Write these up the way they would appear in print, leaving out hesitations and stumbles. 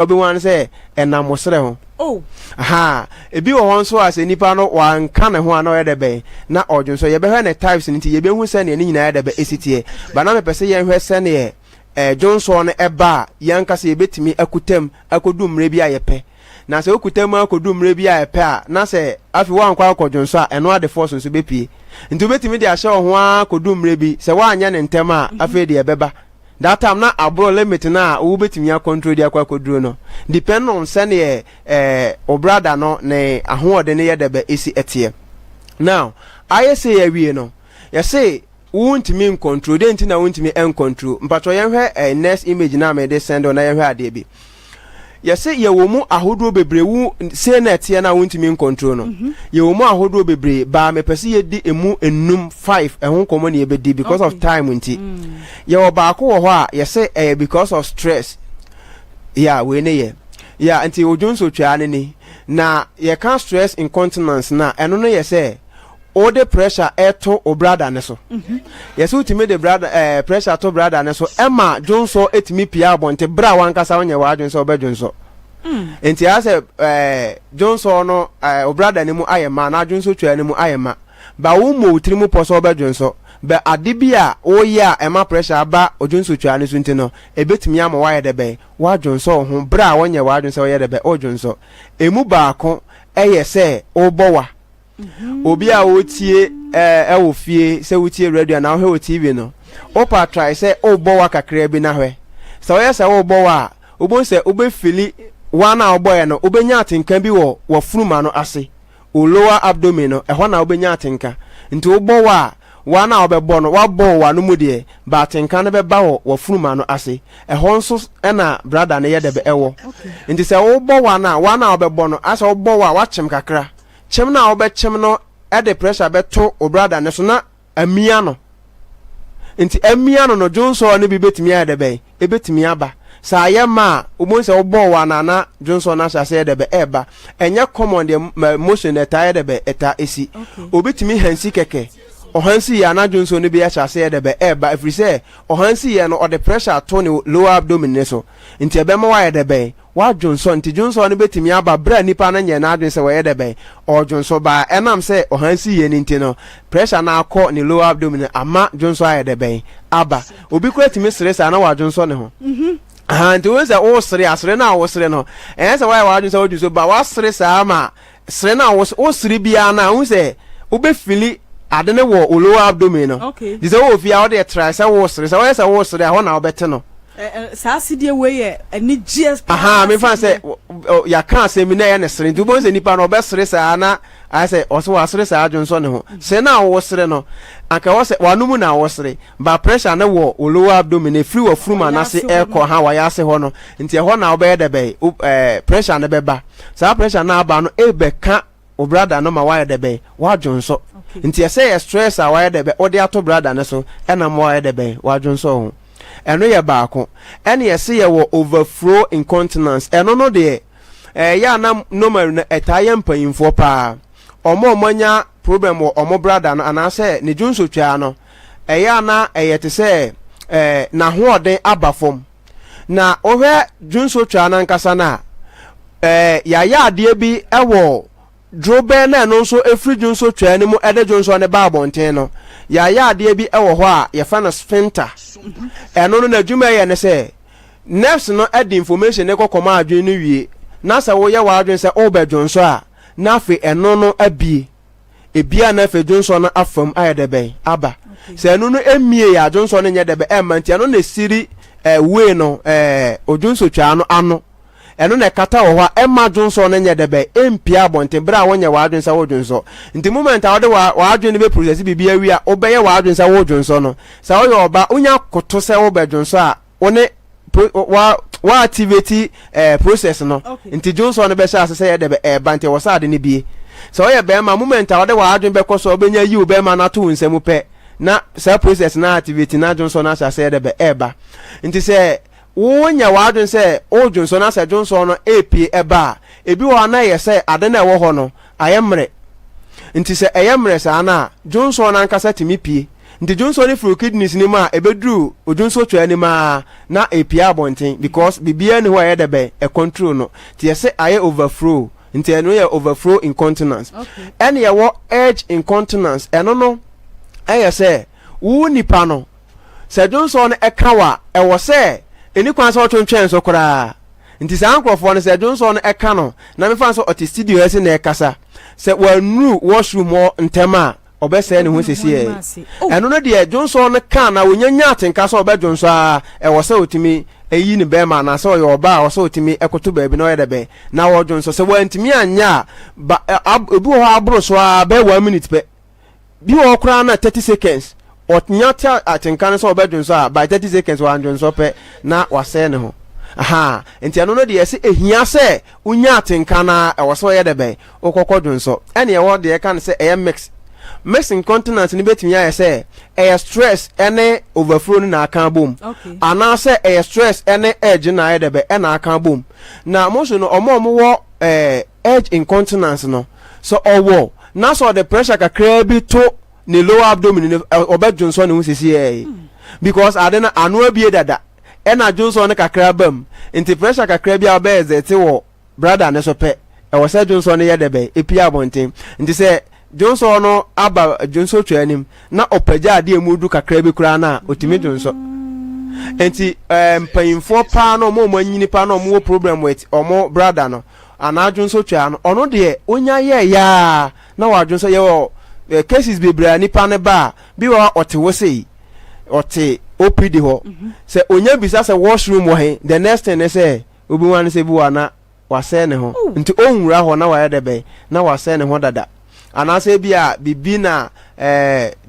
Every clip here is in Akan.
obi wan say enamosre ho oh aha ebi wo hon so ase nipa no wan ka ne ho ana ye de be na odwon so ye be hwe ne types nti ye be hu se ne ni nyina ye de be esitie ba na me pese ye hwe se ne Johnson no eba yanka se ye betimi akutam akodu mre bi ayepe na se okutam akodu mre bi ayepe a na se afi wan kwa akodwon so a eno ade force nso bepie nti betimi de ahye ho akodu mre bi se wa anya ne ntem a afi de ye beba that time na abro limit na wo betimi control dia kwa koduro no depend on sene o brother no ne ahode ne yedebe esi etie now I say ya wie no ya say wontimi control de nti na wontimi en control mpacho ye hwe next image na me de send on na ye hwe ade bi ya say ye wo mu ahodo bebre wu say na etie na wontimi control no ye wo mu ahodo bebre ba me pese ye di emu enum 5 ehun komo ne ye be di because of time nti ye wo ba ko wo ho a ye say because of stress yeah we ne ye yeah nti ojonso twa ne ni na ye can stress incontinence na eno no ye say all the pressure to o brother ne so yes ultimate the brother pressure to brother ne so emma jonso etimi pia bonte bra wan kasa onye wa jonso obedjonso enti ase jonso no o brother ne mu ayema na jonso twa ne mu ayema ba wo mo utirimu poso obedjonso be adibia o ya emma pressure ba ojonso twa ne so nti no ebetimi ama wa ye de be wa jonso ho bra wonye wa jonso ye de be o jonso emu ba ko eye se o bowa obi a wotie wo fie se wotie radio na wo TV no opa try say o bowa kakra bi na hwe se wo yesa wo bowa obon se obefili wana oboye no obenya atenka bi wo fruma no ase o lower abdomen no ehwa na obenya atenka nti wo bowa wana obebo no wa bowa no mu de ba atenka no beba wo fruma no ase ehon nso na brother ne yede be ewo nti se wo bowa na wana obebo no ase wo bowa wa chem kakra chem na obechem no e de pressure beto o brother ne so na amia no nti amia no Johnson ne bi betimi ade be e betimi aba sa ayema omo se obo wa na Johnson na sha se de be eba enye common de motion de tie de be eta esi obetimi hansi keke ohansi ya na Johnson ne bi ya sha se de be eba every say ohansi ya no o de pressure to ne lower abdomen ne so nti ebema wa de be wa Johnson nti Johnson ne betimi aba bra nipa na nye na adwen se we de be o Johnson ba enam se ohansi ye nti no pressure na akọ ne lower abdomen ama Johnson aye de be aba obi ko etimi stress na wa Johnson ne ho nti we se o sere asere na wo sere no se wa Johnson o Johnson ba wa sere sa ama sere na wo sere bia na wo se obefili adene wo lower abdomen no dize wo fia wo de try se wo sere se wo sere ho na obete no sa sidie we ye ani gs me fan say ya kan say mi na ye ne sere nti bo se nipa no be sere sa na I say also wa sere sa Johnson ne ho se na wo sere no aka wo se wanumu na wo sere ba pressure na wo lower abdomen e free wo fruma na se e ko ha wa ya se ho no nti e ho na wo be de be pressure na be ba sa pressure na aba no e be ka o brother no ma wa de be wa Johnson nti e say stress a wa de be o de ato brother ne so e na mo wa de be wa Johnson ho eno ye baako ene ye se ye wo overflow incontinence eno no de ya na normal na etaye mpanyimfo pa omo problem wo omo brother no ana se ne Johnson twa no ya na te se na hoɔden abafom na ohwe Johnson twa na nkasa na ya ade bi ewo drobe na no so efri Johnson twa ne mu ede Johnson ne ba abonten no ya ade bi ewo ho a ye fa na sphincter eno no na dwuma ye ne se nerves no add information ne kokoma adwen no wie na se wo ye wa adwen se o be Johnson a na fe eno no abie ebia na fe Johnson no afam ayede be aba se eno no emie ya Johnson no nye de be emanti eno na siri we no o Johnson twa no ano eno na kata wo ha emma Johnson no nye de be empia bonte bra wonye wa adwen se wo Johnson nti moment a wo de wa adwen be process bibia wi a obeye wa adwen se wo Johnson no se wo yo ba unya koto se wo be Johnson a one wa activate process no nti Johnson no be sha se ye de be bante wo sa de ne bie se wo ye be ma moment a wo de wa adwen be koso obenya yi obe ma na to nsemu pe na se process na activate na Johnson na sha se ye de be eba nti se wonya wa adwen se o Johnson na se Johnson no ap eba ebi wo na ye se ade na ewo ho no ayemre nti se ayemre sa na Johnson na nkasa timi pie nti Johnson ne fro kidneys ni ma ebedru Johnson twa ni ma na epia bonten because bibia ni ho ayede be e control no ti yese aye overflow nti eno ye overflow incontinence ene ye wo urge incontinence eno no aye se wo nipa no se Johnson e kawa e wo se eni kwan se otwentwen so kora nti sa ankrofo no se Johnson e ka no na me fan so oti studio ese na e kasa se wanu washroom mo ntema obese ne ho sesi e eno no de Johnson ka na wonyanya atenka so obe Johnson e wo se otimi eyi ni be ma na se oyo oba wo se otimi ekoto baabi na oyede be na wo Johnson se wantimi anya ebi ho abro so be 1 minute be bi wo kra na 30 seconds otnyata atenka so obe Johnson by 30 seconds wa Johnson pe na wase ne ho aha enti ano no de yesi ehia se unya atenka na e wo se oyede be okokọ Johnson ene ye wo de kan se e mix incontinence ni betimi ya say e stress ene overflow na aka bom ana say e stress ene edge na edebe e na aka bom na mo so no omo wo edge incontinence no so owo na so the pressure kakra bi to ni lower abdomen obe Johnson ni sisi e because adena anu abie dada e na Johnson kakra bam nti pressure kakra bi obe ezete wo brother ne so pe e wo say Johnson ye debe e pia bonten nti say Johnson no aba Johnson twanim na opaja ade emudu kakra bi kura na otimi Johnson enti payinfo pa no mo manyini pa no mo problem with omo brother no ana Johnson twa no ono de onya ye ya na wa Johnson ye wo cases bebra ni pa ne ba bi wa ote wo sei ote OPD ho se onya bisa se washroom wo he the next thing say obi wan se bi wa na wa se ne ho nti onwura ho na wa ye de be na wa se ne ho dada anase bia bibi na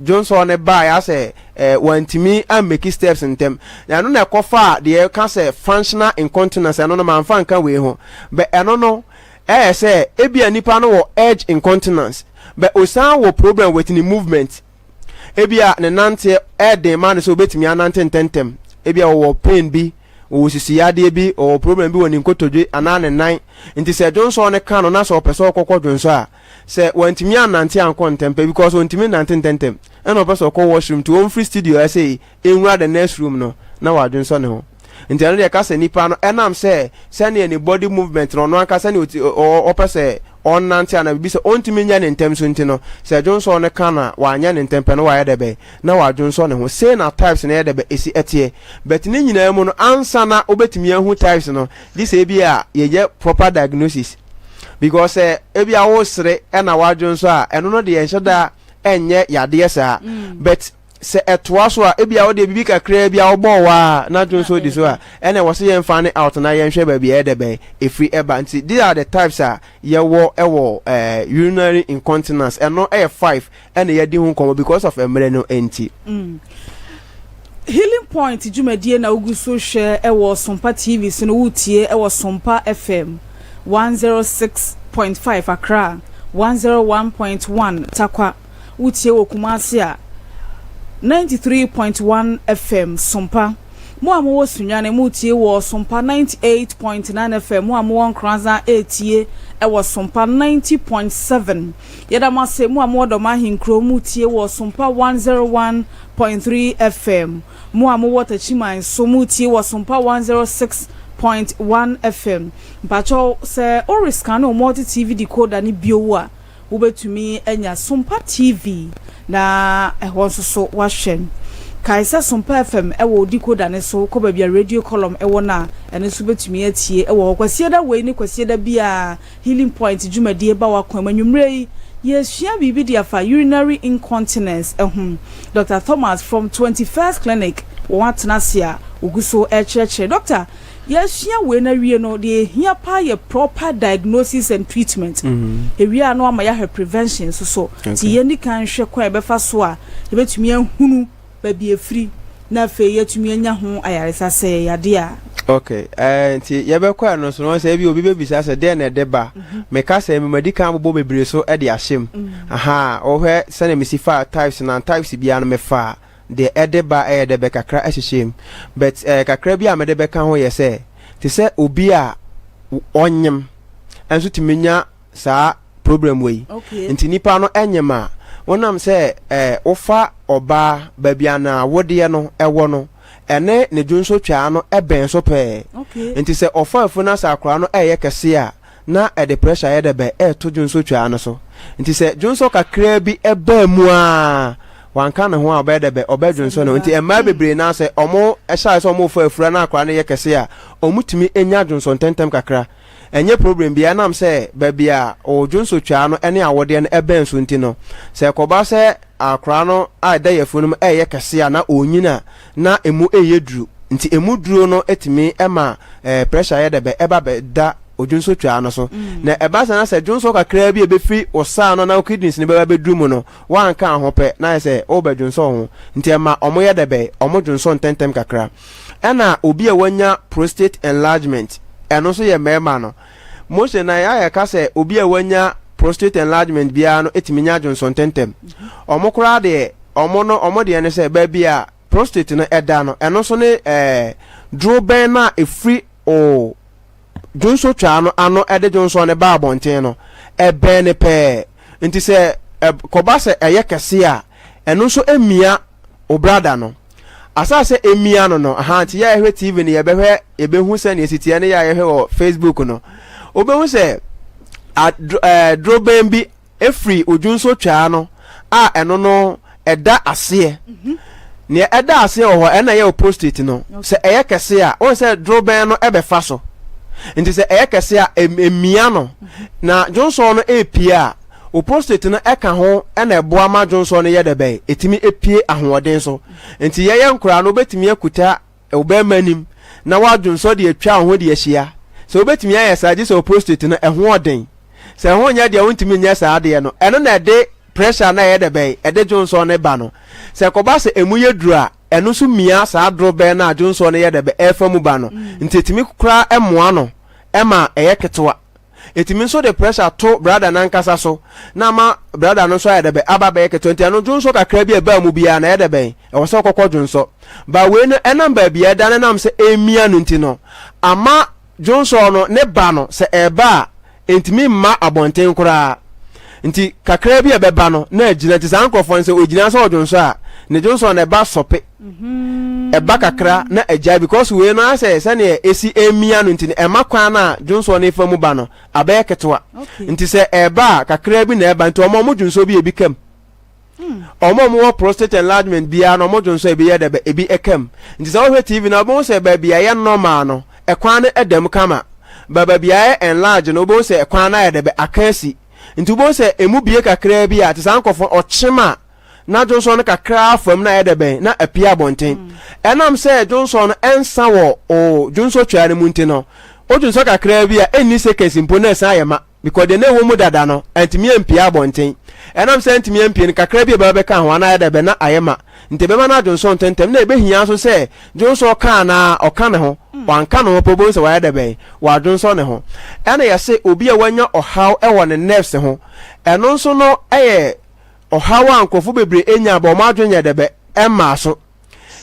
Johnson ne ba ya say wantimi am make steps ntem na no na kofa de ka say functional incontinence no no man fan kan we ho be eno no say ebia nipa no wo urge incontinence be osan wo problem with the movement ebia ne nante den man so betimi anante ntentem ebia wo pain bi o sisi yade bi o problem bi woni nkotodwe ana ne nan nti se Johnson ne kan no na so pese okokọ Johnson a se wantimi anante anko ntempe because wantimi nante ntentem e no pese okọ washroom to free studio I say enwura the next room no na wa Johnson ne ho nti ano de ka se nipa no enam se ne any body movement no aka se ne o pese on nante ana bi se ontimi nya ne ntem so nti no se Johnson ne kan na wa anya ne ntempe no wa ye debe na wa Johnson ne ho say na types ne ye debe esi etie but ne nyina mu no ansa na obetimi ahu types no this e bi a ye proper diagnosis because ebi a wo sere e na wa Johnson a eno no de ye nheda enye yade sa but se etwa so a ebi a wo de bibi kakra bi a wo bo wa na Johnson di so a ene wo se ye mfa ne out na ye nhwe ba bi e de be efri eba nti these are the types a ye wo urinary incontinence eno 5 ene ye di hu komo because of emre no enti Healing Point jumedie na uguso hwe Sompa TV so no wutie Sompa FM 106.5 Accra 101.1 Takwa wutie wo Kumasi a 93.1 FM Sompa mo amowo sunyane mo tie wo Sompa 98.9 FM mo amowo nkranza etie Sompa 90.7 yeda mase mo amowo do ma hinkro mo tie wo Sompa 101.3 FM mo amowo tachiman so mo tie wo Sompa 106.1 FM bacho se oriscan o multi TV decoder ni bio a wo betumi enya Sompa TV na so washen kaisa Sompa FM ewo decoder ne so ko ba bia radio column ewo na ene so betumi atie ewo kwasieda we ni kwasieda bia Healing Point dwumadie ba wa kwa manwumrei yeshia bibi dia fa urinary incontinence Dr. Thomas from 21st Clinic watnasia uguso echeche doctor yeshia we na wie no de hia pa ye proper diagnosis and treatment ewie ano ama ya prevention so ti ye ni kan hwe kwa be fa so a ye betumi ahunu ba bi efri na fe ye tumi anya ho ayaresa se yade a okay nti ye be kwa no so no se bi obi be bisa se de na de ba me ka se me medical bo bebre so e de ahyem aha o hwe se na misifa types na types bia no me fa de edeba de be kakra ahyehiem but kakra bia me de be ka ho ye se ti se obi a onyem enso timenya saa problem we nti nipa no enyema wonam se ofa oba babiana wode no ewo no ene ne dwonso twa no eben so pe enti se ofa afuna sakra no eye kese a na the pressure ye de be to dwonso twa no so enti se dwonso kakra bi eba mu a wanka ne ho obedebe obedwonso no nti emma bebre na se omo ehya se omo fa afura na akra ne ye kese a omutumi enya dwonso tentem kakra enye problem bia nam se babia o dwonso twa no ene awode no eben so nti no se koba se akra no ada yafunum eye kese a na onyina na emu eyeduru nti emu duro no etimi ema pressure ye debe eba be da odwonso twa no so na eba sana se dwonso kakra bi ebefri osa no na kidneys ne beba beduru mu no wanka ahope na se obedwonso ho nti ema omo ye debe omo dwonso tentem kakra ena obi a wanya prostate enlargement eno so ye mema no mo se na ya ka se obi a wanya prostate enlargement bia no etimi nya dwonso tentem omo kura de omo de ne se ba bia prostate no eda no eno so ne dro ben na efri o dwonso twa no ano ede dwonso ne ba abonten no ebe ne pe nti se koba se eye kese a eno so emia o brother no asase emia no aha nti ya ehwe tv ne ye behu se ne sitie ne ya ehwe o facebook no obehu se droben bi efri odwonso twa no a eno no eda ase ne eda ase ho ena ye o prostate no se eye kese a on se droben no ebe fa so nti se eye kese a emia no na dwonso no epia o prostate no eka ho ena eboa ma dwonso no ye debe etimi epie ahoden so nti ye nkura no betimi akuta obemanim na wa dwonso de atwa ho de ahia se obetimi ayesaje se o prostate no eho oden se ho nya de wontimi nya saade no eno na de pressure na ye debe ede dwonso no ba no se koba se emu ye dura eno so mia sa drobe na dwonso no ye debe efamu ba no nti etimi kura emoa no ema eye ketwa etimi so the pressure to brother na nkasa so na ma brother no so ye debe aba be ketwa nti eno dwonso kakra bi eba mu bia na ye debe e wo se kokko dwonso ba we no enam ba bia da na nam se emia no nti no ama dwonso no ne ba no se eba entimi ma abonten kura nti kakra bi ebeba no na agina ti san krofon se ogina so odwonso a ne dwonso na eba sope eba kakra na agya because we no ase se ne esi emia no nti ne emakwa na dwonso na efamu ba no abaye ketwa nti se eba kakra bi na eba nti omo dwonso bi ebikam omo prostate enlargement bia no omo dwonso ebi ye debe ebi ekam nti se wo tv na omo se ba bia ye normal no ekwan ne edam kama baba bia ye enlarge no obo se ekwan na ye debe akasi nti bo se emu bie kakra bi a te san kofo ochema na Johnson no kakra fam na edebe na apia bonten enam se Johnson no ensa wo o Johnson twa ne munti no o Johnson kakra bi a eni seconds mpo na san yema because de na wo mu dada no antimi empia bonten enam se antimi empia ne kakra bi ba be ka ho na edebe na ayema nti be ma na Johnson tentem na ebehia so se Johnson ka na oka ne ho wanka no pobo se wa edebe wa Johnson ne ho ena ya se obi a wanya ohaw e wo ne nerves ho eno nso no eye ohaw ankofo bebre enya ba o ma adwenya debe emma so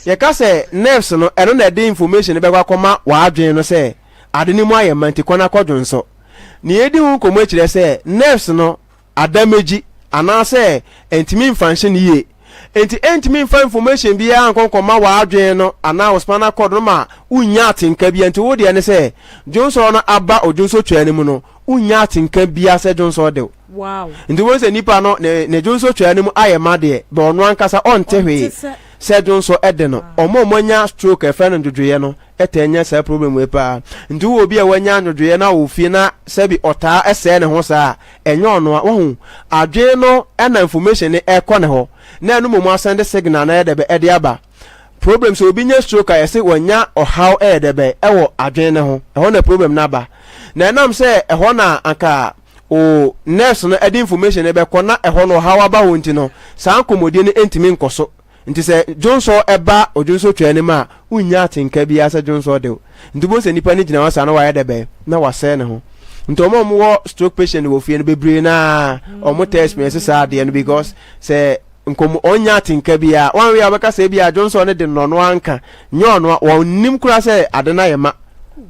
ye ka se nerves no eno na de information be kwa koma wa adwen no se ade ni mu ayema nti kona kodwonso ni edi hu komo akire se nerves no adameji ana se entimi function ye entimi information bi ya nkonkoma wa adwen no ana ospana code no ma unya atinka bi enti wo de ne se Johnson no aba Johnson twa mu no unya atinka bi ase Johnson de wow nti wo se nipa no ne Johnson twa mu ayema de be ono ankasa onte hwe se Johnson ede no omo stroke e fa no dwodwoye no etenya sa problem we pa nti wo obi a wanya dwodwoye na wo fie na se bi ota ese ne ho sa enye ono wo hu adwe no na information ne ekọ ne ho na enu mo asende signal na edebe ede aba problem so obi nya stroke ayese wanya ohaw edebe ewo adwe ne ho eho na problem na ba na enam se eho na anka o nurse no ede information ebe kọ na eho no ohaw aba ho nti no sa nkomodie ne entimi nkoso nti se Johnson eba Johnson twane ma unya atinka bi asa Johnson de nti bo se nipa ni gina wasa na wa edebe na wase ne ho nti omo wo stroke patient wo fie no bebre na omo test me se sa de no because se nkomo onya atinka bia wan we abaka se bia Johnson ne de no no anka nyo no wonnim kura se ade na yema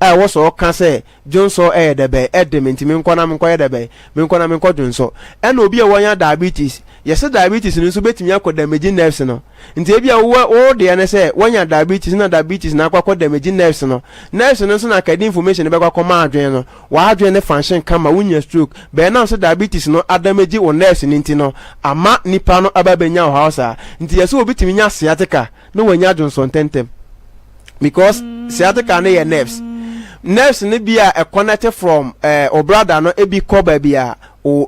was so can say Johnson the bay ediment minquanam inquire the bay minquanam inquadunso and will be a 1 year diabetes. Yes, diabetes in subit me the damaging nerves no. In Tabia all the NSA 1 year diabetes na diabetes na kwa damaging nerves no. Nerves no so na kadi information about command no. Wa adwene function kama wunya stroke. Be na so diabetes no adamage on nerves nti no ama nipa no ababenya o house a. Nti yeso obitimi nya sciatica no wanya Johnson tentem. Because sciatica na ye nerves. Nerves ne bia a connected from o brother no e bi ko ba bia o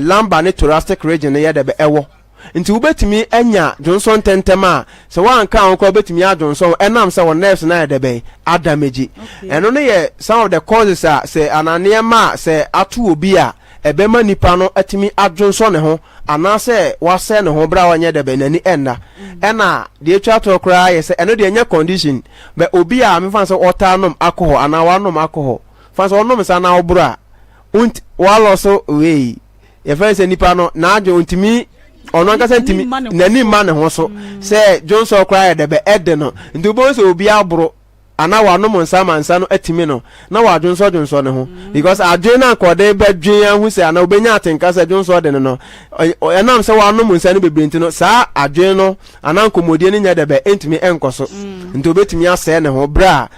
lumbar ne thoracic region ne ye de be ewo. Nti ubetimi enya Johnson tentem a se wan kan ko betimi a Johnson enam se won nerves na de be adamage. Eno ne ye some of the causes a se anane ma se atu obi a ebema nipa no atimi adwonso ne ho anase wase ne ho bra wanye de be nani enna ena de etwa to kra ye se eno de enya condition be obi a me fan se otanom alcohol ana wanom alcohol fan se onom sa na obra unt walo so we ye fan se nipa no na adwo ntimi ono anka se ntimi nani ma ne ho so se Johnson kra de be ede no nti bo se obi abro ana wanom nsa mansa no atimi no na wadwonso ne ho because adwen na kode bedwen ahu se ana obenya atenka se Johnson de no enam se wanom nsa no bebrenti no saa adwen no ana nkomodie ne nya de be entimi enkoso nti obetimi ase ne ho bra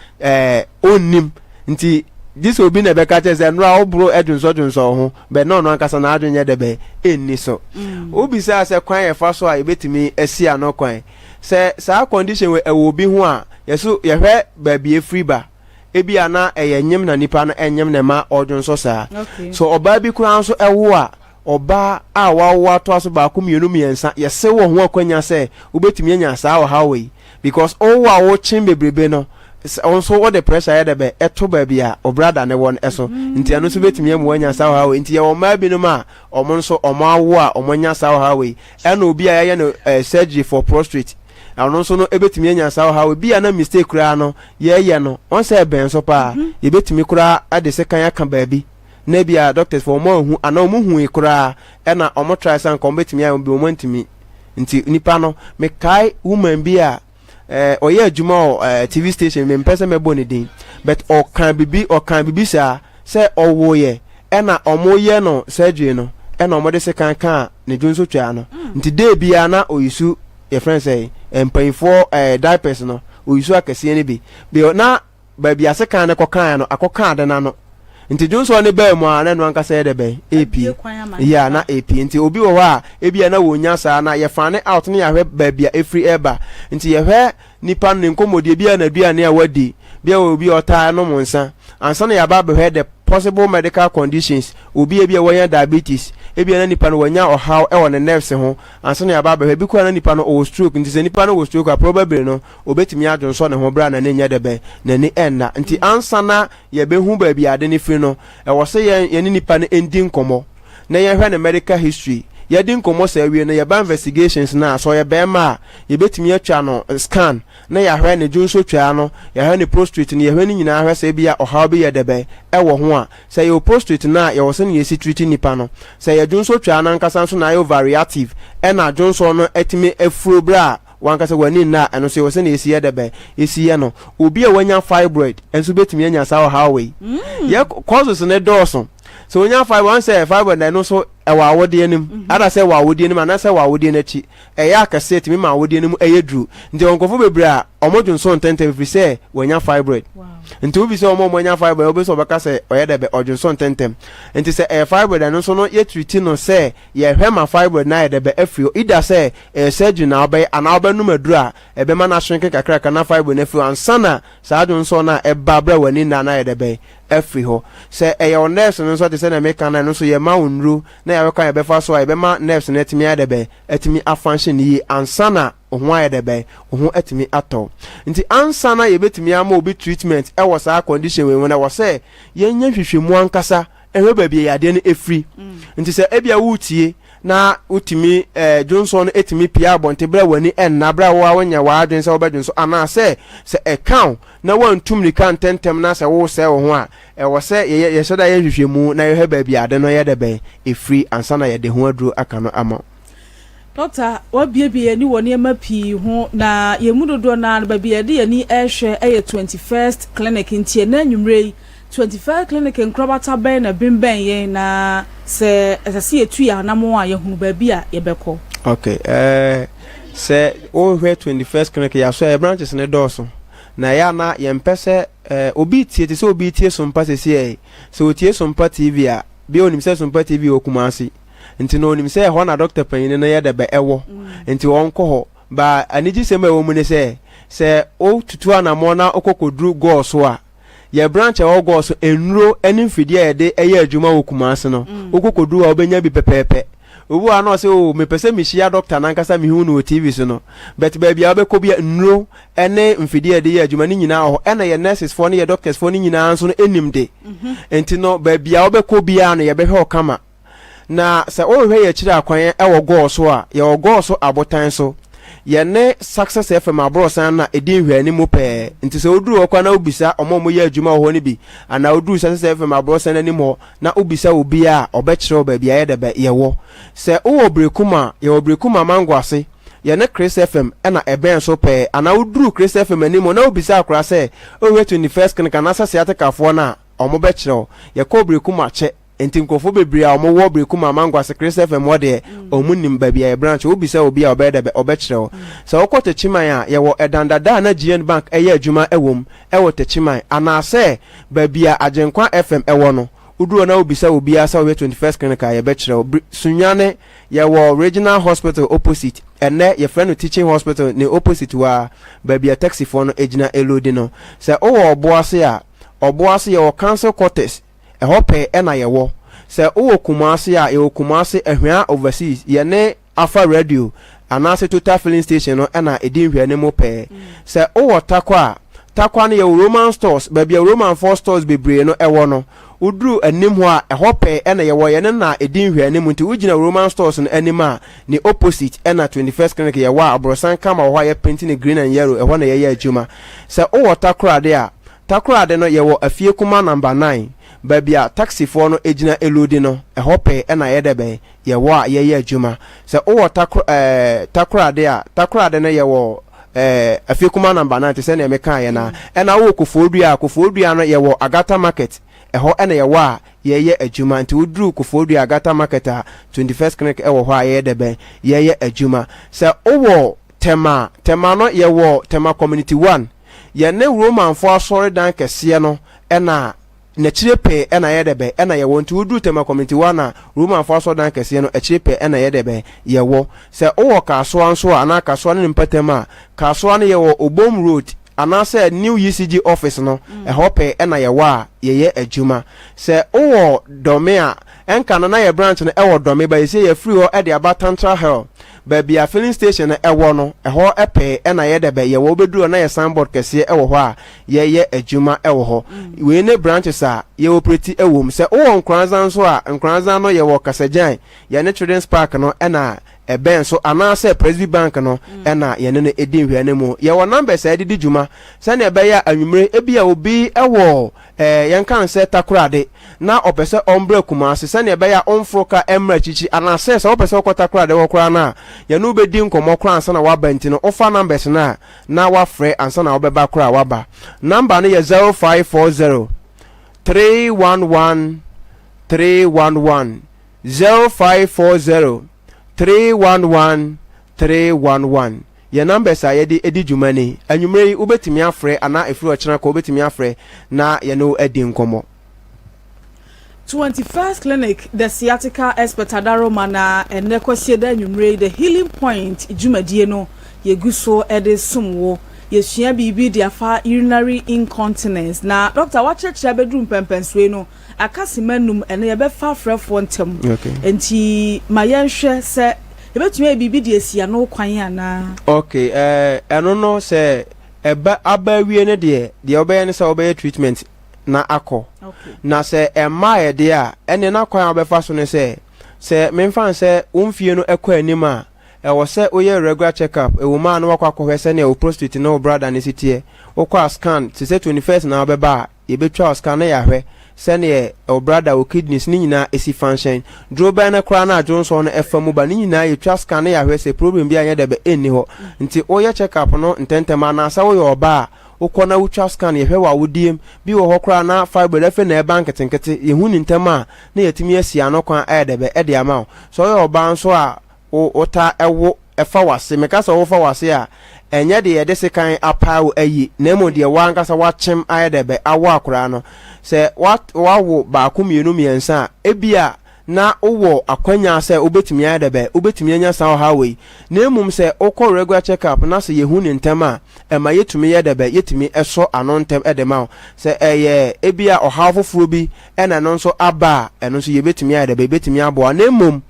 onnim nti this obi na beka che se nra obro edwonso ho be no no ankasa na adwen nya de be enni so obi se ase kwan ye fa so a ebetimi asi ano kwan se saa condition we obi ho a yeso yehwe baabie free ba ebi ana eyenyem na nipa no enyem na ma odwonso saa so oba bi kura nso ewo a oba a wawa to aso ba ko mienu miensa yese wo ho akwanya se obetimi anya saa o hawe because o wa wo chin bebrebe no also what the pressure ya debe eto ba bia o brother ne won eso nti anu so betimi am wanya saa o hawe nti ye wo ma bi no ma omo nso omo awo a omo nya saa o hawe ena obi a ya no surgery for prostate ano so no ebetimi anya saw ha obi ana mistake kura no ye no on say ben so pa ye betimi kura ade se kan aka baabi na bia doctors for mo hu ana mo hu kura e na omo try san ko betimi ayo bi mo ntimi nti nipa no me kai woman bi a oye adwuma TV station me mpese me boni din but o kan bibi sa se owo ye e na omo ye no surgery no e na omo de se kan ne Johnson twa no nti de bia na oyisu your friend say paying for diapers no oyisu akese ne bi na ba bia se kan ne kokan no akokan de na no nti Johnson ne ba mu ana no anka say de be AP ya na AP nti obi wo ha e bia na wonya saa na ye fane out ne ya hwe ba bia efri eba nti ye hwe nipa ne nkomodie bia na dua ne a wadi bia obi ota no monsa ansa na ya ba be hwe the possible medical conditions obi e bia wonya diabetes e bia na nipa no wonya o how e won nerves ho ansa na ya ba be bi kwa na nipa no o stroke nti se nipa no o stroke probably no obetimi adwonso ne ho bra na nya de be na ni enna nti ansa na ye be hu ba bia de ne firi no e wo se ye ni nipa no endi nkomo na ye hwe na medical history ye din komo sa wie na ye ba investigations na so ye be ma ye betimi atwa no scan na ya hwe ne Johnson twa no ya hwe ne prostate ne ye hwe ni nyina hwe sa bia ohaw be ye de be e wo ho a sa ye prostate na ye wo se ne ye treat nipa no sa ye Johnson twa na nkasa so na ye variative e na Johnson no etimi afuro bra wankasa wani na eno se wo se ne esi ye de be esi ye no obi a wanya fibroid enso betimi anya sa ohaw we ye causes ne dawson so onya fibroid say fibroid na no so ewa awode anim ada say wa awode anim ana say wa awode na chi eya akase timi ma awode anim eyedru nti onkofo bebre a omodun so ntente free say wonya fibroid nti obi say omonya fibroid obi so beka say oyede be odun so ntente nti say fibroid no so no ye treat no say ye hwema fibroid na yede be afrio ida say surgery na obe ana obe no maduru a ebe ma na shrink kakra na fibroid na afrio ansana sa adun so na eba bra wani na yede be afri ho say eya nurse no so te say na meka na no so ye ma onru na ya kan be fa so e be ma nerves na etimi adebe etimi afunction yi ansana ohun ayedebe ohun etimi ato nti ansana ye betimi ama obi treatment e was a condition we when I was say ye nya hwehwemu ankasa ehwe ba bia yade ne efri nti say e bia wutie na utimi Johnson etimi pia bonte bra wani enna bra wo awanya wa adwen se obedwen so ana se account na wantum ni kan tentem na se wo se wo ho a e wo se ye shoda ye hwehwemu na ye ba bia de no ye de be e free ansana ye de ho aduro aka no ama Doctor, what be any one near P who na ye mudo na baby a dear ni air 21st clinic in Tianum 21st clinic in Crobata Ben a bim ben ye na se as I see a 2 year namo ye who baby a yebeko. Okay, say oh where 21st clinic ya so branches in the dorsal. Na ya na yempese obi tie te se obi tie Sompa se so tie Sompa TV a bi onim se Sompa TV okumasi nti no onim se ho na doctor panyin na ye de be ewo nti won ko ho ba anigi se ma wo mu ne se o tutu anamo na okokodru go so a ye branch e wo go so enuro eni mfidie ye de eye adwuma okumasi no okokodru a obenya bi pepepe owu ano se o me pese mi hia doctor na nkasa mi hu no TV so no but baby a obekọ bia nro ene mfidie de ye adwuma ni nyina ho ene ye nurses for ne ye doctors for ni nyina nso no enim de enti no baby a obekọ bia no ye behwe okama na se o hwe ye kire akwan e wo go so a ye wo go so abotan so ye ne success FM abrosan na edin hwe ani mu pe nti se oduru okwa na obisa omo ye adwuma ho ne bi ana oduru success FM abrosan ani mo na obisa obi a obekire baby a ye de be ye wo se o obrekuma ye obrekuma mangwase ye ne Chris FM na eben so pe ana oduru Chris FM ani mo na obisa akura se o hwe 21st kan na asase atakafo na omo bekire ye ko obrekuma che enti nkofo bebre a omo wo obrekuma mangwase Chris FM wode omunim baby a branch obisa obi a obede be obekire se okota chiman a ye wo edandada na GN Bank eye adwuma ewom ewo te chiman ana se baby a agenkwa FM ewo no uduro na obisa obi asa we 21st clinic ye bekire sunyane ye wo regional hospital opposite ene ye friend teaching hospital ne opposite wa baby a taxi for no ejina elodi no se o oboase ye wo council quarters ehope ena ye wo se o kumase a ye kumase ehwea overseas ye ne afa radio anase total filling station no ena edin hwe ne mo pe se o takwa ne ye Roman stores baby Roman 4 stores bebre no ewo no udru anim ho a ehope ena ye wo ye ne na edin hwe ne mu nti ugina Roman stores no anima ne opposite ena 21st clinic ye wa abrosan kama ho ye painting green and yellow eho na ye adwuma se o takwa de no ye wo afie kuma number 9 baby a taxi for no ejina elodi no ehope na ye debe ye wo a ye adwuma se o takra de no ye wo afie kuma number 9 te se na emeka ye na na wo kofodua no ye wo Agata market eho na ye wo a ye adwuma nti wodru kofodua Agata market a 21st clinic ewo ho a ye debe ye adwuma se o tema no ye wo tema community 1 ye ne Roman for sorry dan kese no na chirepe na ye debe na ye won ti udu tema community 1 na Roman for sorry dan kese no chirepe na ye debe ye wo se o kaso anso ana kaso ne mpatema kaso ne ye wo Obom road ana se new UCG office no hope na ye wa ye adwuma se o dome a enka na ye branch no e wo dome ba ye se ye free ho e de aba Tantra Hell baby a filling station ewo no eho epe na ye debe ye wo beduru na ye signboard kese ewo ho a ye adwuma ewo ho we ne branches a ye operate ewom se o nkranzan so a nkranzan no ye wo Kasajan ye ne Children's Park no na eben so anase Presby Bank no na ye ne edin hwane mu ye wo numbers a didi dwuma se na ebe ya anwumre ebia obi ewo yen kan se takorade na opese ombre kumase se na ebe ya onfroka emra chichi anase se opese okotakorade wo kora na ye no be din komo kora ansa na wabanti no ofa numbers na wa frɛ ansa na obeba kora waba number no ye 0540 311 311 0540 311 ye numbers a ye di edi dwumani anwumre ubetimi afrɛ ana efiri ochena ko ubetimi afrɛ na ye no edi nkomo 21st clinic the sciatica expert Adaro mana enekosie da anwumre the healing point dwumadie no ye guso ede sumwo ye sua bibi dia fa urinary incontinence na doctor wacheche bedroom pempenswe no akasimanum ene ye be fa frefo ntem enti mayenhwe se ebetumi bibi dia sia no kwan ana okay eno no se eba abawie ne de obeye ne se obeye treatment na akọ na se emma ye de a ene na kwan abefa so ne se memfan se umfie no ekọ anima ewo se oye regular check up ewo ma no wakọ hwese ne o prostate na o brother ne sitie okọ scan se 21st na obeba ye betwa scan na ya hwe sene o brother o kidneys ni nyina esi function drobe na kra na Johnson no efa mu ba ni nyina ye twa scan ya hwese problem bi anya de be enni ho nti o ye check up no ntentema na asa wo ye oba ukona utwa scan ye hwe wa wodiem bi wo hokra na fiber efe na eba nketenkete ye hu ni ntema na yetimi asia no kwan edebe ede ama so ye oba nso a ota ewo efa wase meka so wo fa wase a enye de ye de sekan apawo ayi na emo de wankasa wachem ayedebe awo akura no se wawo ba ku mienu miensa ebia na owo akwanya se obetimi ayedebe obetimi anya sa ha we na emum se okọ regular check up na se yehu ni ntema ema yetumi yedebe yetimi eso ano ntem edema se eye ebia oha foforo bi ena no nso aba eno so yebetimi ayedebe betimi abo na emum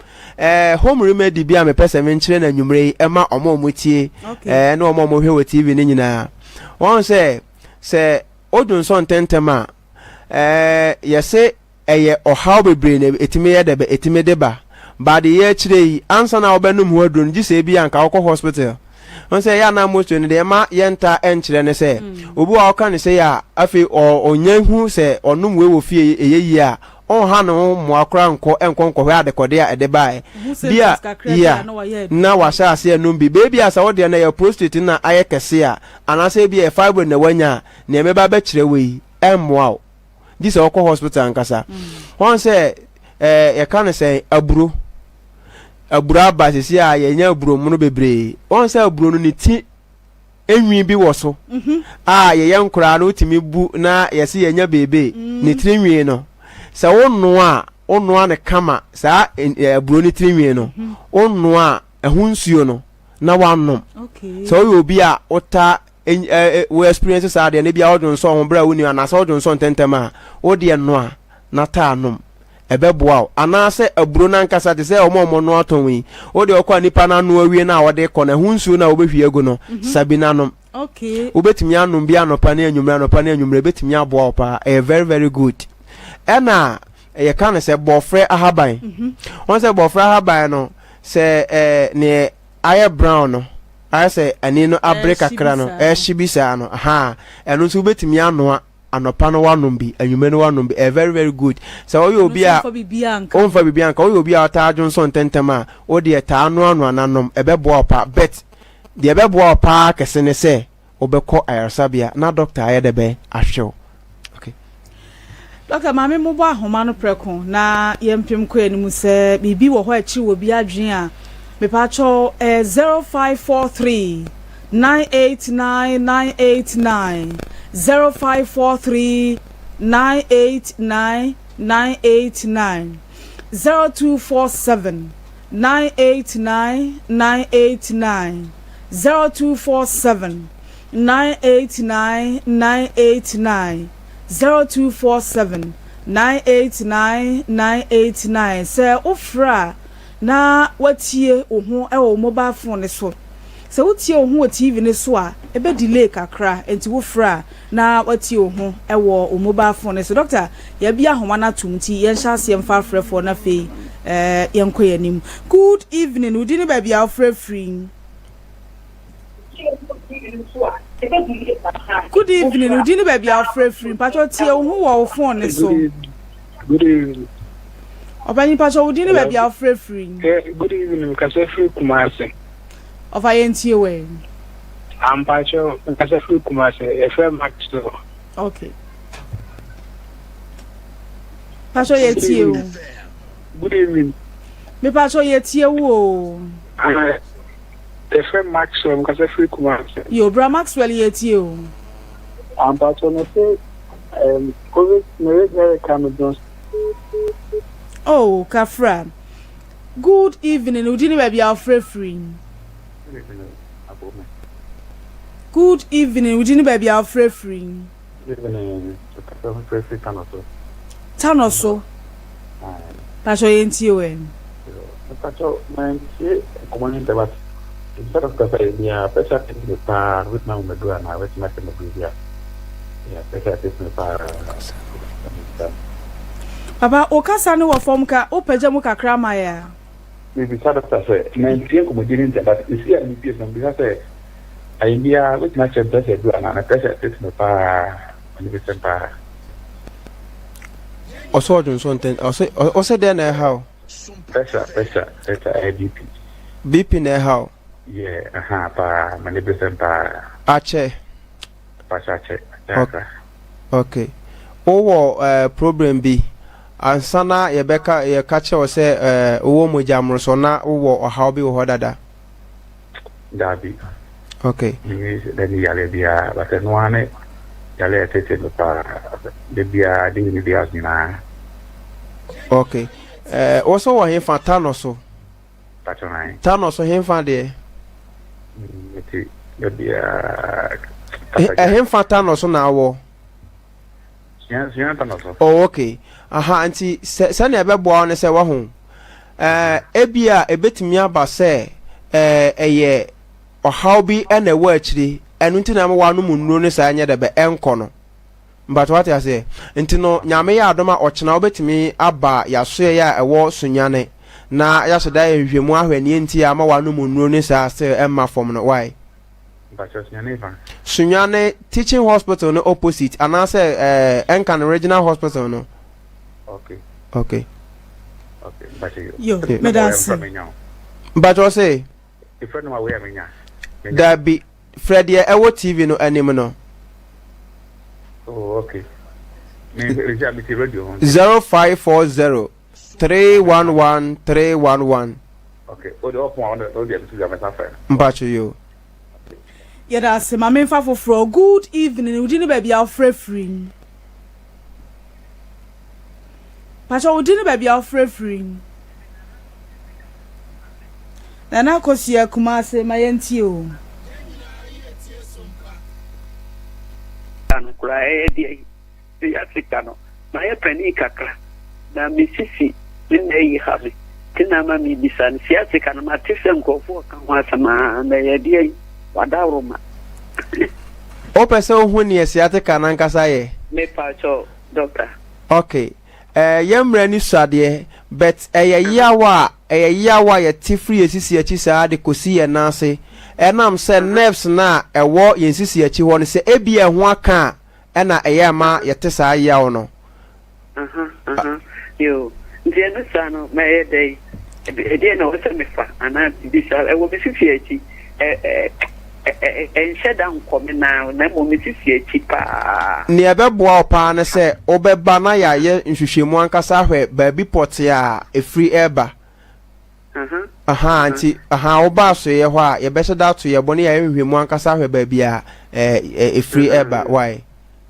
home remedy bia me pese me nkyere na nwumre ema omomotie na omomo hwe TV ni nyina won se odunso ntentema yese eye ohaw bebre na etime yedebe etime deba ba de ye kyerei ansa na obenum ho adun gi se bia nka okọ hospital won se ya na moto ni de ma yenta enkyere ne se obi wa oka ne se ya afi onyanhu se onum we wo fie eyeyi a on ha no mo akra nko enkonko hwe adekode a edebae bia ya na wa sha ase enum bi baby asa wo de na ya prostate na aye kese a anase bia fiber na wanya na emeba ba kyerɛ we emmoa this okọ hospital ankasa won se ye kan se aburo abasisi a ye nya aburo mu no bebre won se aburo no ni ti enwi bi wo so a ye yankura no timi bu na ye se ye nya bebe ni tirinwi no se wonnoa ne kama sa aburo ni tirinwi no wonnoa ehunsuo no na wanom so yo obi a ota we experience sa de ne bia odun so ho bra woni ana so odun so ntentema wo de no na ta anom ebeboa ana se aburo na nkasa de se omomo no atonwi wo de okwa nipa na no awie na wo de kɔ na hunsuo na wo behwie egu no sabina nom obetimi anom bia no pa na anyumre betimi aboa opa very very good ena ye kan se bofre ahaban won se bofre ahaban no se ne aye brown no ase ani no abreka kra no shibisa no eno so betimi anoa anopa no wanom bi anwume no wanom bi very very good so oyo obi a onfa bibianka oyo obi a ta adwonso ntentema o de ta anu ananom ebeboa opa bet de ebeboa opa kese ne se obekọ ayarsabia na doctor ayedebe ahwew. Okay doctor mame mo bo ahoma no preko na yempem ko enimu se bibi wo ho achi wo bi adwen a mepacho 0543 989989 0543 989989 0247 989989 0247 989989 0247 989989 se ofra na watie ohu ewo mobile phone so se wotie ohu o TV ne so a ebe delay kakra enti wo fra na watie ohu ewo o mobile phone so doctor ya bia homa na tumti yen sha se mfa frefo na fe yenko yanim. Good evening udi ne ba bia free free. Good evening udi ne ba bia free free pacho tie ohu wo phone ne so. Good evening. Obani pacho udi ne ba bia free free. Good evening kase free Kumasi. Of I ain't here way. I'm Pacho, Casa Fruit Kumasi, FM Max. Okay. Pacho yet you. Good evening. Me Pacho yet you. FM Max from Casa Fruit Kumasi. Yo, Bra Maxwell yet you. I'm Pacho, no say, COVID, no, Cameron. Oh, Kafra. Good evening, Udini baby, our free. Good evening, Udini baby, our free. Evening, Tanoso. Pacho ain't you in. Pacho, my commander, but instead of Cafe, yeah, better in the car with my Medua and I was making the video. Yeah, better in the car. Papa, Okasano wa formka, Opajamuka Kramaya. Maybe Sadaka say, 19 comedians that is here in the and because I hear with much of that and I pressure it in the bar and the bar. Also Johnson ten also then how pressure BP. BP na how Yeah, pa manipulation pa ache pachache. okay owo problem bi ansana yebeka ye kache o se owo mojamro na owo ohaw bi wo dada Dabi. okay Then yale bia but no one yale tete no pa de bia de ni bia na. okay also wo he fata no so Patronai. tano so he fa de Iti de bia he fata no so na wo Sian tanoso. oh okay aha anti se na ebebo ne se wo ho ebia ebetimi aba se eye ohaw bi ena wo akiri enu ntina ma wanu munuro ne sa anya de be enko no but what I say ntino nyame ya adoma ochena obetimi aba yaso ya ewo sunyane na yasoda ehwemu ahwani nti ama wanu munuro ne sa se emma form no why Sunyane teaching hospital no opposite and I say Encan regional hospital no. Okay. But yo me that's but what say if no away me there be Freddie Ewo TV no anim no. Oh okay. Me radio 0540 311 311. Okay. O the open one o the to me safa. Mbacho yo. Yeah, that's my main for good evening. We didn't baby our free. Pacho, we didn't baby our free. Then I could see a Kumase, my NTO. My penny cacra. Now, Mississippi, didn't they have it? Tinama me be san, Siatic and Matissan go for Kamasama and the idea. Wadaroma. O person who near Siatica Nankasa ye. Me pacho, doctor. Okay. Yamre ni sadie, but yawa ye tifri esisi echi sa de kosi ye nase. Enam se nerves na ewo yensisi echi ho ne se ebia ho aka ena eyama yete sa yawo no. Yo, ndiye sano me dey. E no se me fa ana bisa ewo bisisi echi shedan come now na mo mitisi echi pa ne ebeboa opa ne se obeba na ya ye nhwehwemu ankasa hwe ba bi pote a efri eba anti oba so ye ho a ye be sheda to ye bone ya nhwehwemu ankasa hwe ba bi a efri eba why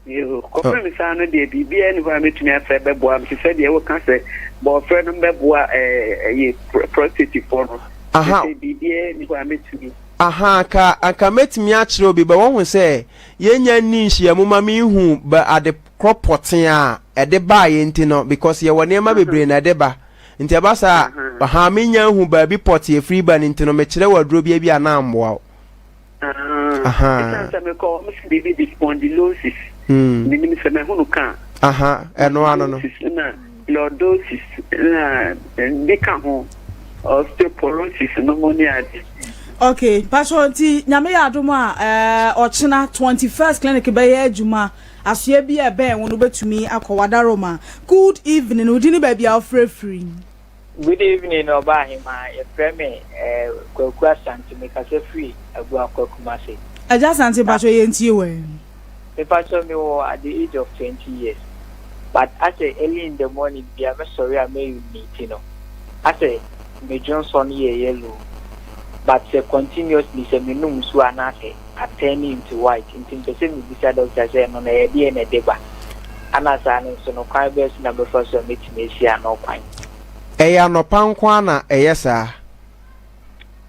yo come me sa no de bibia environment me afa beboa me se de wo kan se bo friend beboa ye prostitute for no bibia environment me aka metimi a kire obi ba won se yenya ni nhia mu ma me hu ba ade cropoten a ede ba ye nti no because ye wone ma bebre na ede ba nti abasa me nya hu ba bi pot ye free ba nti no me kire wadro bi ana amboa it's me call me baby spondylosis minimum se me hunu kan eno ano no lordosis na ndika ho osteoporosis pneumonia. Okay, Pastor nyame ya adom a ochena 21st clinic be ya adwuma asoe bi e be won obetumi akowada Roma. Good evening, udini ba bia free. Good evening, Obahima. A frame question to make us free agu akokumase. Aja sante Pastor yenti we. The pastor me at the age of 20 years. But I say early in the morning, be a sorry I may meet, you know. I say me Johnson ye yellow. But continuously say me num so anase turning into white into the same beside doctor say no na e na deba anasa no so no kwan be na be first meet me sia no kwan anopa nkwa na eyesa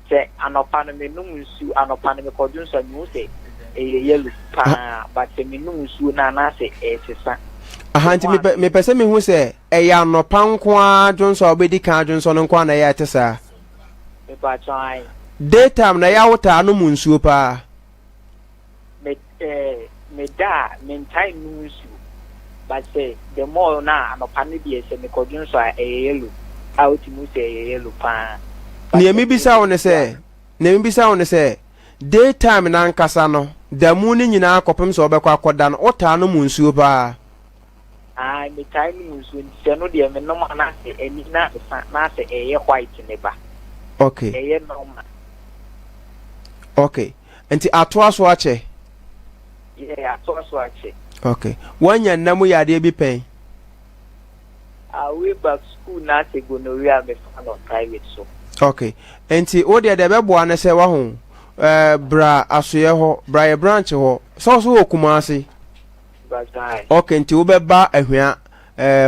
say anopa no me num su anopa no me kodun so me say yellow pa but me num su na anase sesa nti me pese me hu say anopa nkwa Johnson obedi kan Johnson nkwa na ya tesa me pa try daytime na ya wota anu munsuo pa me time munsuo but say the more na anopa ne bi ese me kodun so yellow out mu say yellow pa ne mi bisa won say daytime na nkasa no da mu ni nyina akopem so obekwa akoda no wota anu munsuo pa me time so nti no de me no na se eni na se eye white neba. Okay. Eye normal. Okay. Nti atoa so ache. Yeah, atoa so ache. Okay. Wanya namu ya de bi pen. We back school na se gonorrhea me fan on private so. Okay. Nti wo de bebo ane se wa ho bra asoye ho, bra ye branch ho. So okumase. Okay, nti wo beba ahua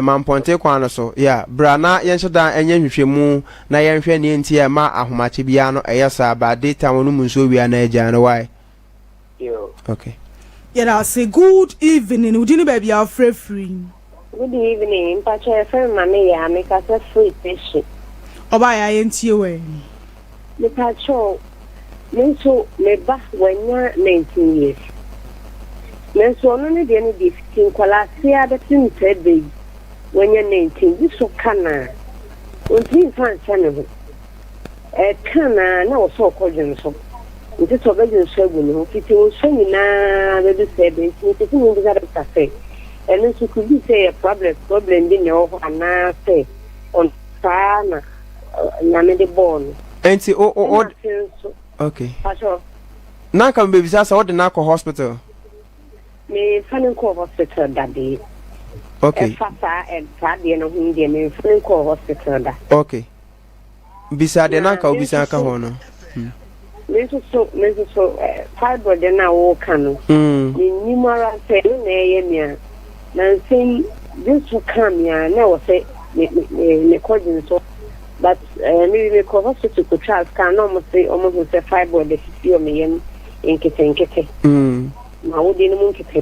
mamponte kwan so. Yeah, bra na yenhye da enye hwehwemu na yenhwe ne nti e ma ahomache bia no eyesa ba data wonu munso wia na agya no why. Yo. Okay. Yeah, I say good evening. We didn't baby our free. Good evening. Pacha friend mama ya make us a free fish. Oba ya yenti we. Me pacha me so me ba when you 19 years. Me so no ne de ni 15 kwala sia da tin tebe when you 19 this so kana. Unti fan channel. Kana na o so ko jun so. Nti so be jun so gu no fiti o so ni na be be se be nti ti ni ga da say. And so could be say a problem in your and say on sana Yamede born. Enti okay. Na kan be bisa sa na ko hospital. Me fanin ko hospital that day. Okay. Fasa and Friday no hindi me fanin ko hospital da. Okay. Bisa de na ka obisa ka ho no. Me so fibroid na wo kan. Ni nimara say na ye mia. Na say this will come ya na wo say me cousin so but me ko hospital ko trial scan no mo say almost say fibroid the feel me in kete. Ma wo de no mo kete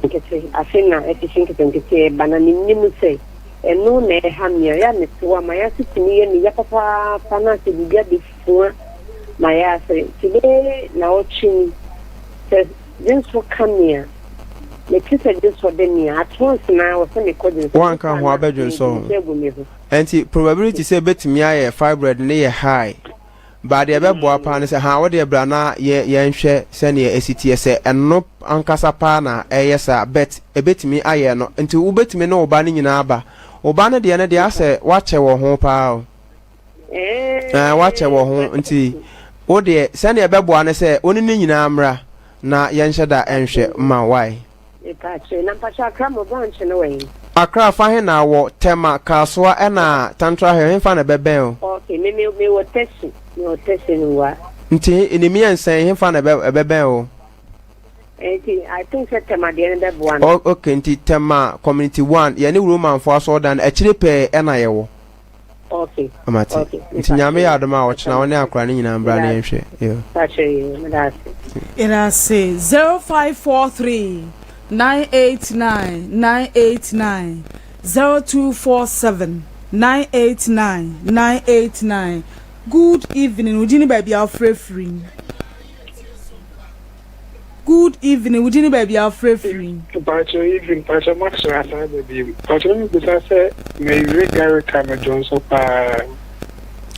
afina e kete banani ni mu say e no na e ha me ya me so ma ya sitini ye ni ya papa pana se bibia de fu ma ya say today na o chin say this will come here. Me kisa just for the near at once now was me cousin one can ho abedun so enti probability say betimi aye fibroid ne high but the bebo pa ne say ha wo de bra na ye nhwe se ne esitie se eno ankasa pa na eyesa bet ebetimi aye no enti wo betimi na oba ne nyina aba oba ne de ne de ase wache wo ho pa o wache wo ho enti wo de se ne bebo ne say oni ne nyina amra na ye nhwe da enhwe ma why Accra fa he na wo tema kaswa e na tantra he fa na beben o. Okay, me wo testing wa. Nti enimi ensen he fa na beben o. I think that tema de na bebo an. Okay, nti tema community 1 ye ne Roman fo aso dan a chire pe e na ye wo. Okay. Amati. Nti nyame ya adoma wo chena woni akra ne nyina mbra na nhwe. Yo. Tache, me da se. Ira se 0543 989 0247 989. Good evening. Would you baby our free? Good evening. Would you baby our free? Pacho evening. Pacho Max Rasa baby. Pacho me bisa say me regard Kama Johnson pa.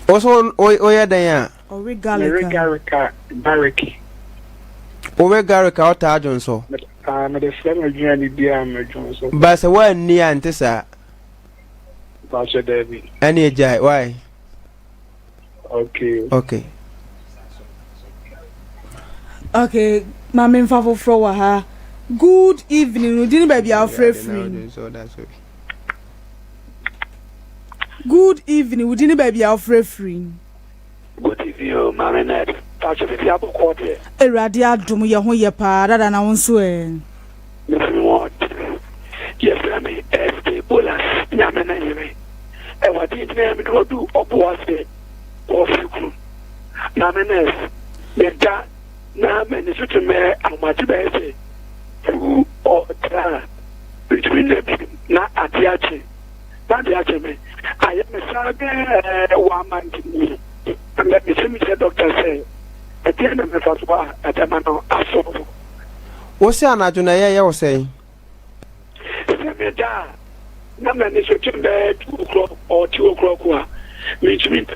Also oya dan ya. O regard Baraki. O regard ka ota Johnson. Me the friend of Johnny Bia me Johnson. Ba se wa ni antisa. Pacho Debbie. Any jai why? Okay. Okay, my main favor for her. Good evening. We didn't baby our free. Good evening. We didn't baby our free. Good evening, Marinette. Pacho be abo kwode. Eradia dum ye ho ye pa dada na wonso e. Yes, me every bola nyame na yeme. E wadi tne me do obo ase. Ofiku. Na menes. Meda na meni sutu me amaji be se. Fu o tra. Between them na atiache. Na atiache me. I am sabe one man me. And let me see me the doctor say. At the end of the first one, at the man aso. What's your anajo na ye wo say? Meda na meni sutu me 2 o'clock or 2 o'clock wa. Me chimi to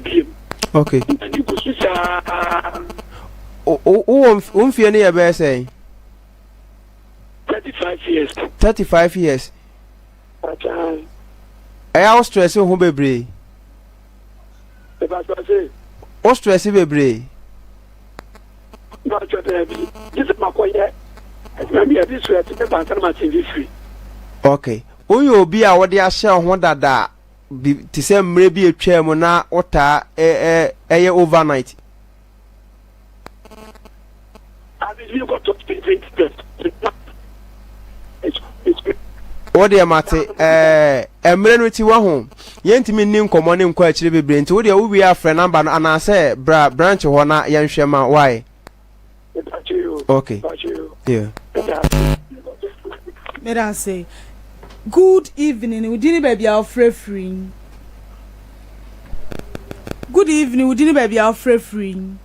Okay. And you could see Umfie ne ye be say 35 years. 35 years. Acha. Eya o stress ho bebre. E ba so say. O stress bebre. No cho dey bi. This makoye. Maybe this way to be bantan ma TV free. Okay. Oyo obi a wode ahye ho dada ti se mre bi etwa mu na ota eye overnight. You got to What mate emre no ti wa ho yentimi nni nkomo ne nkwa akire bebre nti wo de wo wi afre number no ana se branch ho na yenhwe ma why. Okay. Yeah. May I say good evening, we didn't baby our free. Good evening, we didn't baby our free.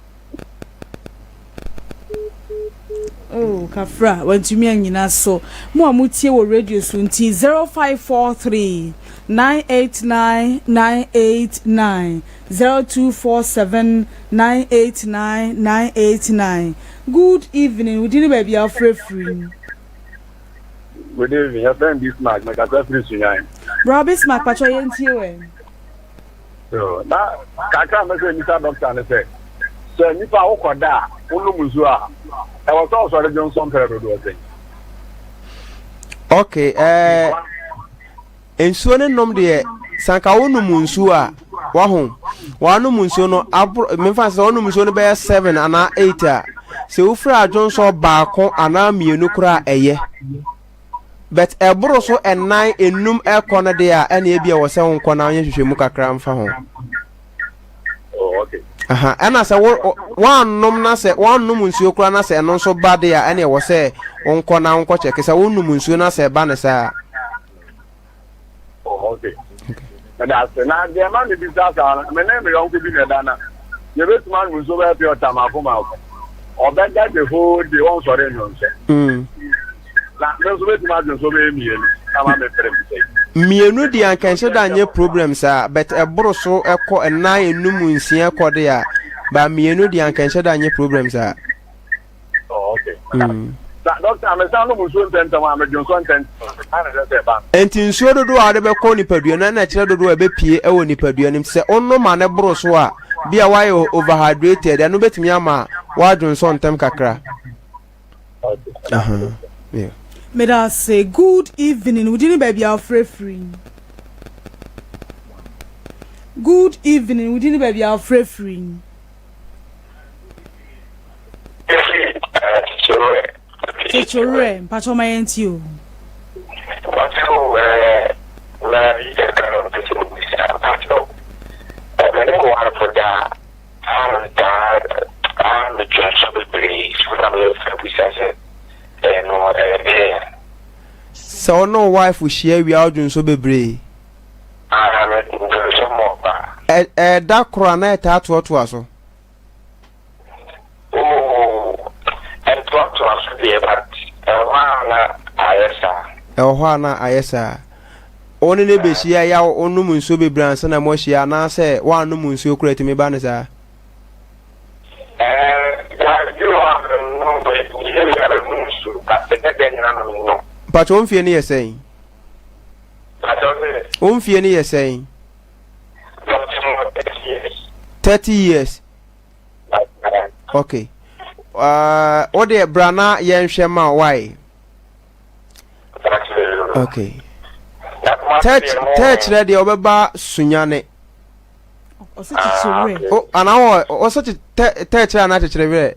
Oh, Kafra, when to me and you so more mutie will radio soon T 0543 989 989 0247 989 989. Good evening, we didn't baby our free. Good evening, your friend Bismarck, my cousin Christian. Robbie Smack, Pacho Yentio. So, now, Kaka, Mr. Doctor, and say, Sir, Nipa Okoda, Ulumuzua. I was also a Johnson Perro, do I think. Okay, ensuo ne nom de sanka wonu munsuo a wa ho wanu munsuo no memfa se wonu munsuo no be 7 ana 8 a se ufra adwonso baako ana mienu kura eye but eboro so enan enum ekọ de a ene bia wo se ho nkọ na onye hwehwemu kakra mfa ho. Oh, okay. Aha, ana se wan nom na se wan num nsuo kura na se eno so bade a ene wo se onko na onko cheke se wonu munsuo na se ba ne sa. Oh, okay. And that's now the man the business my name is Uncle Binedana. You bet man munsuo be pure tamakoma. Or bet that the whole the one sorry no say. Na munsuo bet man munsuo be mienu. Ama me frem say. Mienu di ankanse da nye problems a but eboro so ekọ enan enum nsia ekọ de a ba mienu di ankanse da nye problems a. Oh, okay. Doctor, I'm saying no muso ntenta ma me Johnson ntenta. Ana de se ba. Enti nsuo dodo a de be kọ nipadua na kire dodo e be pie e wo nipadua nim se onno ma ne boro so a bia why overhydrated anu betimi ama wa Johnson ntem kakra. Okay. Yeah. May I say good evening, we didn't baby our free. Good evening, we didn't baby our free. Chore, Pacho my aunt you. So no wife we share we out so bebre. That crana that what was so. Oh, and talk to us here, but Ohana ayesa. Oni ne be shia ya onu munso bebre ansa na mo shia na se wa nu munso kura timi ba ne sa. But on fie ni saying. On fie ni saying. 30 years. Okay. What the brana yen shema why? Okay. Touch ready obeba sunyane. Oh, and I was such a touch and not a Chichire.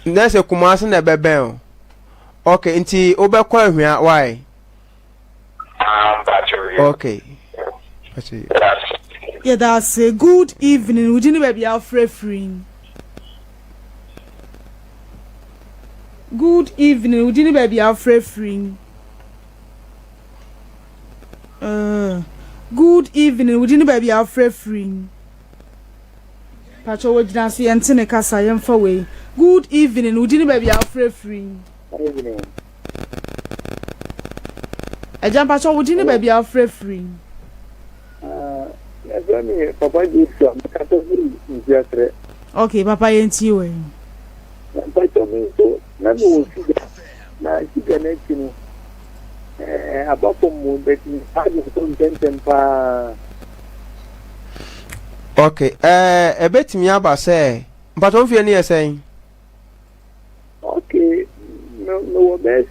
There's a Kumasan a bebel. Okay, inti obekwa hia why? Okay. Yeah, that's a good evening. We didn't baby our free. Good evening. We didn't baby our free. Good evening. We didn't baby our free. Pacho we didn't see antene kasa yem for way. Good evening. We didn't baby our free. Good evening. I jump Pacho we didn't baby our free. Yes, me Papa Gibson, Okay, papa yenti we. But so na no see na see the next you about from but me I don't tend pa. Okay, ebetimi aba say mpato mfie ne yesen. Okay, no best.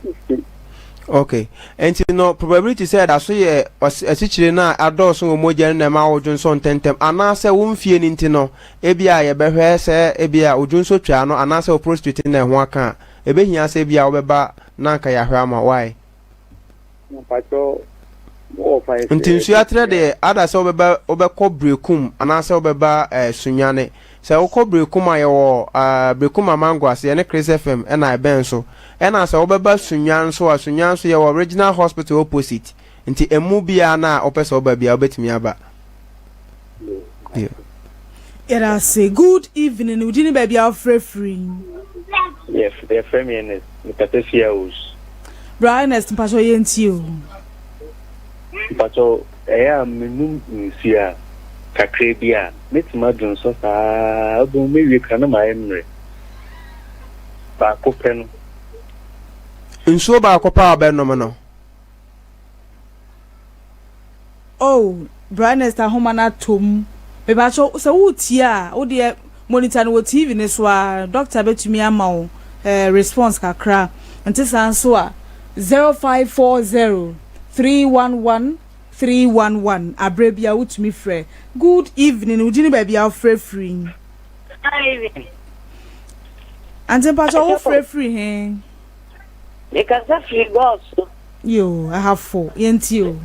Okay, and no probability said I say a teacher na adoso omoja na ma odwonso ntentem anase wo mfie ni ntino ebia ye behwe se ebia odwonso twa no anase o prostitute na ho aka ebehia se ebia obeba na nka ya hwe ama why Mpato mo fa ese ntinsu atre de ada se obekọ brekum anase obeba sunyane se okọ brekum ayewo brekum amango ase ne Chris FM na eben so ena se obeba sunyan so ye original hospital opposite nti emu bia na opese oba bia obetimi aba. Yeah. Era say good evening udini baby free. Yes, the feminist Mikatesia us. Brightness mpacho yenti o. Mpacho minum nsia kakre bia metima dun so sa obo mewie kana ma emre. Ba ko penu. Nsuo ba akopa abenno no. Oh, brightness ta homa na tom. Me ba cho se wutia, wo de monitor no TV ne so a doctor betumi ama wo response kakra. Nti san so a 0540 311 311 abrebia wutumi frɛ. Good evening, udini baby free. Hi. Ante pa cho free he. Because of free gods. Yo, I have 4. Yenti o.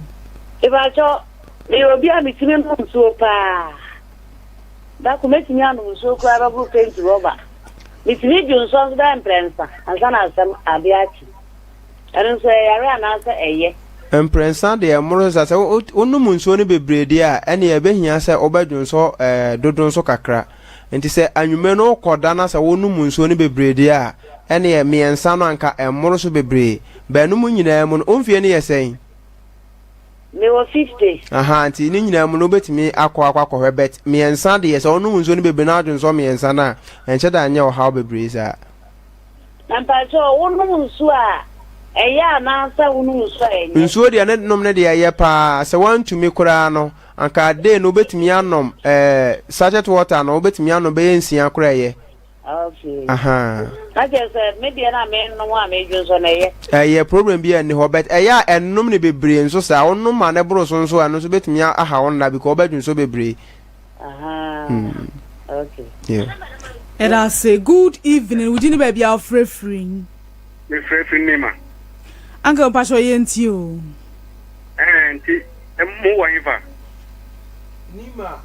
If I saw you will be a meeting so pa. That could make me so clever who came to Robert. It's region songs than Prensa, and son of some Abiachi. I don't say I ran answer a ye. Emprensa de amoros ase onum nsuo ne bebrede a ene ebehia se obadwon so dodon so kakra enti se anwume no koda na se wonum nsuo ne bebrede a ene miensa no anka emoro so bebre banum nyina mu no omfie ne yesen me was 50 aha nti ni nyina mu no betimi akwa bet miensa de yese onum nsuo ne bebre na adwon so miensa na enche da anya o how bebre za Nampacho wonum nsuo a eya na asa wonu nso enye nsuo de ne nom ne de ye pa se wantumi kura no anka de no betumi anom sachet water no betumi anom be nsia kura ye. Okay. Aha. I just maybe na me no wa me dwonso na ye ye problem bi ani ho bet eya ennom ne bebre nso sa onnom ma ne bro so nso ano so betumi aha won na because obedwonso bebre. Aha. Okay. Yeah. And I say good evening udini baby free. Me free name. Uncle Pasho yenti o. Enti mu wa yifa. Nima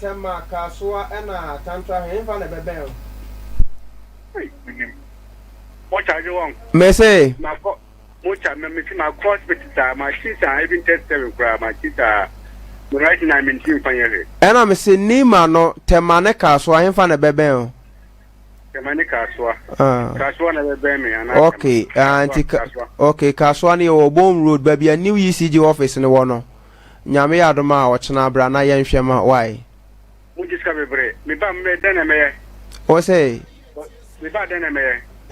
tema kaswa na tantra hemfa na bebe o. What charge you want? Me say My mocha me my hospital my sister even test them my sister right now I'm in team fire. ena me say nima no tema ne kaswa hemfa na bebe o. Kemani kaswa. Kaswa na bebe me ana. Okay, okay, kaswa ni Obom Road baby a new ECG office ne wono. Nyame ya adoma a ochena bra na yenhwe ma why. Mu jiska bebre. Me ba me dana me. O say Me ba dana me.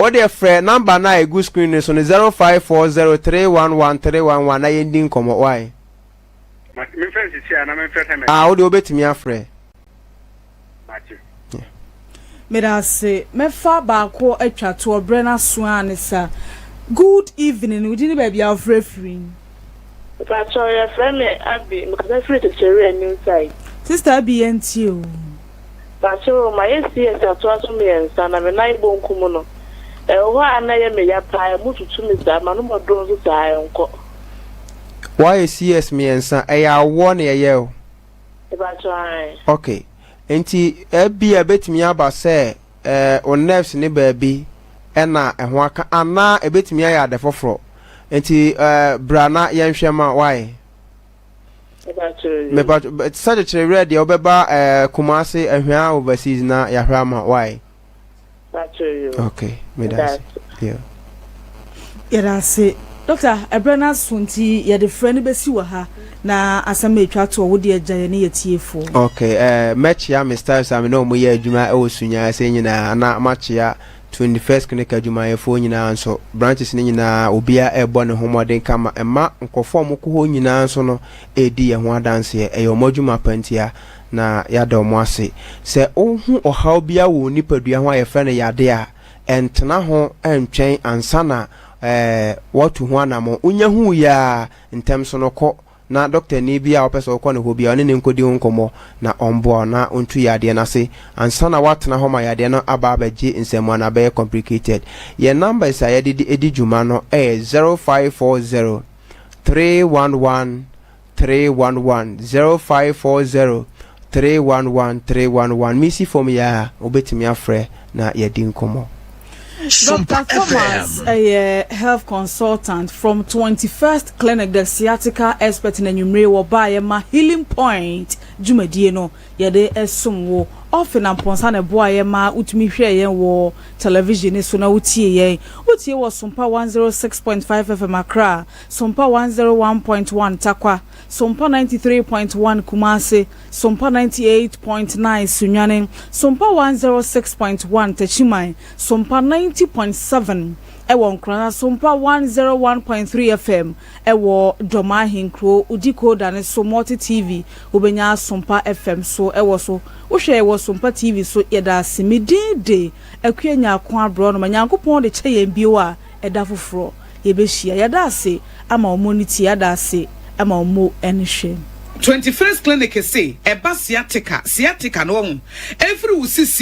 o de frɛ number na egu screen so no 0540311311 na yendin komo why. Me friend si na me friend me. O de obetimi afrɛ. Meda se mefa baako atwa to obrena so anisa. Good evening udini baby free. But your friend Abby because free to share a new side. Sister BNT o. But so my CS atwa me ensa na me nai bon kumu no. Ho anaye me ya pa mututu me za ma no modon so sai nko. Why CS me ensa ya wo na ye o. But Okay. Enti ebia betimi aba se on nerves ne baabi ena eho aka ana ebetimi aya de foforo enti brana yenhwe ma why me but such a chere de obeba kumase ehwa overseas na yahwa ma why that's you. Okay me that yeah Era se Doctor Ebrena Sunti ye de friend besi wa ha na asama etwa to wo de agya ne yetiefo. Okay, match ya Mr. Sam no mo ye adwuma e osunya ase nyina na match ya 21st clinic adwuma ye fo nyina nso branches ni nyina obia e bo ne homoden kama ema nkofo mo ko ho nyina nso no edi ye ho adanse e yo modwuma pantia na ya da mo ase se ohu ohaw bia wo nipadua ho ayefa ne yade a entena ho entwen ansana watu ho anamo unya hu ya ntem so no ko na doctor ni bia opese ko ne ho bia ne nkodi ho nkomo na ombo na ontu yade na se ansana watena ho ma yade no aba abaji nsemu na be complicated ye number is ayade edi juma no 0540 311 311 0540 311 misi form ya obetimi afre na yedi nkomo. Dr. Thomas, a health consultant from 21st Clinic, the sciatica expert in the numero by ma healing point. Jumedie no yede esumwo often and ponsane boy ma utumi hwe yen wo television so na utie yen utie wo Sompa 106.5 FM Accra, Sompa 101.1 Takwa, Sompa 93.1 Kumasi, Sompa 98.9 Sunyane, Sompa 106.1 Techimai, Sompa 90.7 ewo Nkrana, Sompa 101.3 FM ewo Doma Hinkro udiko dane so multi TV ubenya Sompa FM so ewo so wohwe ewo Sompa TV so yeda simidide akuenya akwa abro no manyankopon de che yen bio a eda foforo yebehia yeda ase ama omoniti yeda ase ama omo enhwe 21st Clinic say eba sciatica no every usisi